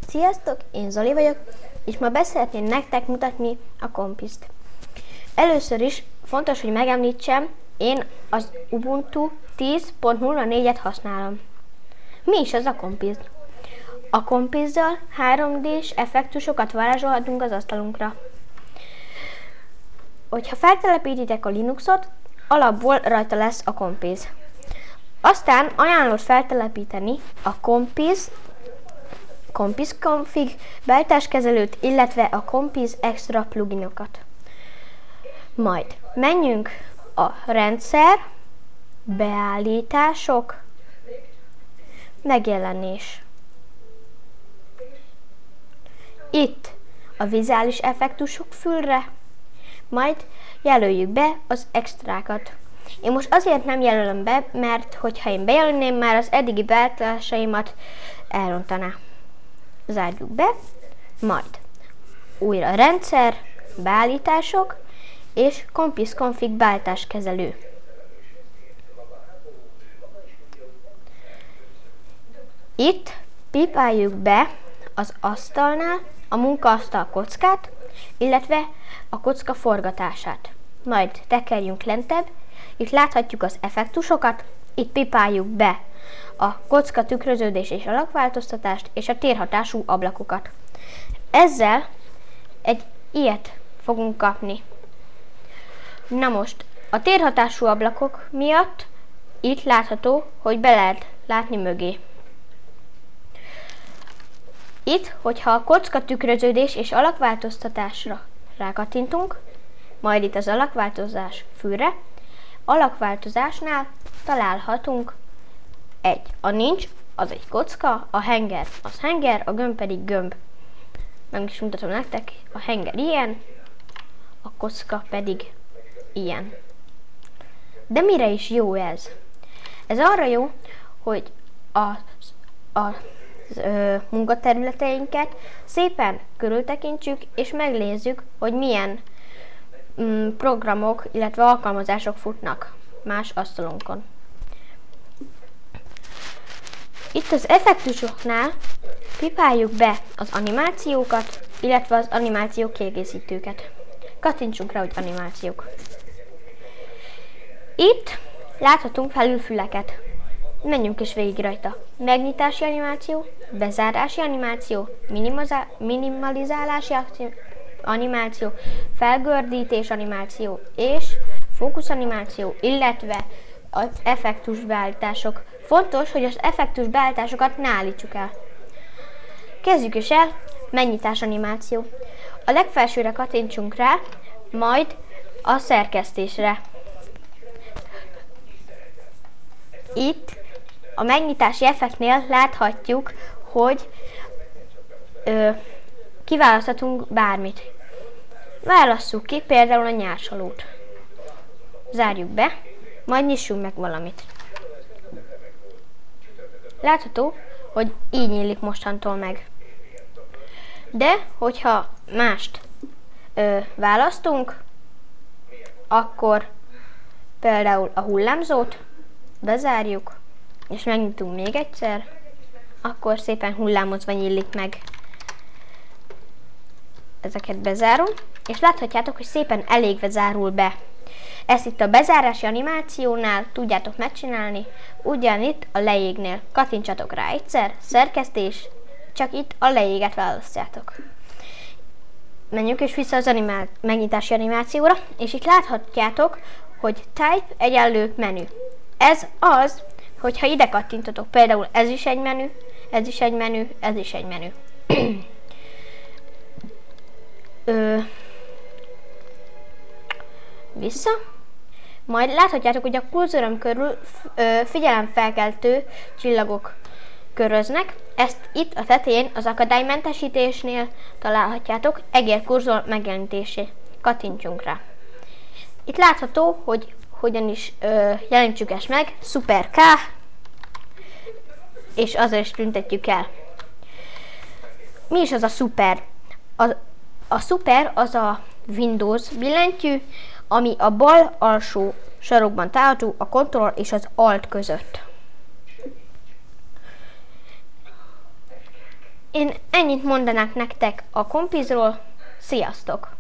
Sziasztok, én Zoli vagyok, és ma beszeretném nektek mutatni a Compizt. Először is fontos, hogy megemlítsem, én az Ubuntu 10.04-et használom. Mi is az a Compiz? A Compizzal 3D-s effektusokat varázsolhatunk az asztalunkra. Hogyha feltelepítitek a Linuxot, alapból rajta lesz a Compiz. Aztán ajánlott feltelepíteni a Compiz config beállításkezelőt, illetve a Compiz extra pluginokat. Majd menjünk a rendszer, beállítások, megjelenés. Itt a vizuális effektusok fülre, majd jelöljük be az extrákat. Én most azért nem jelölöm be, mert hogyha én bejelölném, már az eddigi beállításaimat elrontaná. Zárjuk be, majd újra rendszer, beállítások és Compiz config beállításkezelő. Itt pipáljuk be az asztalnál a munkaasztal kockát, illetve a kocka forgatását. Majd tekerjünk lentebb, itt láthatjuk az effektusokat, itt pipáljuk be a kocka tükröződés és alakváltoztatást és a térhatású ablakokat. Ezzel egy ilyet fogunk kapni. Na most, a térhatású ablakok miatt itt látható, hogy be lehet látni mögé. Itt, hogyha a kocka tükröződés és alakváltoztatásra rákattintunk, majd itt az alakváltozás fülre, alakváltozásnál találhatunk a nincs, az egy kocka, a henger az henger, a gömb pedig gömb. Meg is mutatom nektek, a henger ilyen, a kocka pedig ilyen. De mire is jó ez? Ez arra jó, hogy a munkaterületeinket szépen körültekintsük, és megnézzük, hogy milyen programok, illetve alkalmazások futnak más asztalunkon. Itt az effektusoknál pipáljuk be az animációkat, illetve az animáció kiegészítőket. Kattintsunk rá, hogy animációk. Itt láthatunk felülfüleket. Menjünk is végig rajta. Megnyitási animáció, bezárási animáció, minimalizálási animáció, felgördítés animáció és fókusz animáció, illetve az effektus beállítások. Fontos, hogy az effektus beállításokat ne állítsuk el. Kezdjük is el, megnyitás animáció. A legfelsőre kattintsunk rá, majd a szerkesztésre. Itt a megnyitási effektnél láthatjuk, hogy kiválaszthatunk bármit. Válasszuk ki például a nyársalót. Zárjuk be, majd nyissunk meg valamit. Látható, hogy így nyílik mostantól meg. De, hogyha mást választunk, akkor például a hullámzót bezárjuk, és megnyitunk még egyszer, akkor szépen hullámozva nyílik meg. Ezeket bezárom, és láthatjátok, hogy szépen elégve zárul be. Ezt itt a bezárási animációnál tudjátok megcsinálni, ugyanitt a leégnél. Kattintsatok rá egyszer, szerkesztés, csak itt a leéget választjátok. Menjünk is vissza az megnyitási animációra, és itt láthatjátok, hogy type egyenlő menü. Ez az, hogyha ide kattintotok, például ez is egy menü, ez is egy menü, ez is egy menü. Vissza. Majd láthatjátok, hogy a kurzorom körül figyelemfelkeltő csillagok köröznek. Ezt itt a tetején az akadálymentesítésnél találhatjátok, egérkurzor megjelenítésé. Kattintsunk rá. Itt látható, hogy hogyan is jelenítsük ezt meg, Super K, és azért is tüntetjük el. Mi is az a Super? A Super az a Windows billentyű, ami a bal alsó sarokban található a Ctrl és az Alt között. Én ennyit mondanák nektek a kompizról. Sziasztok!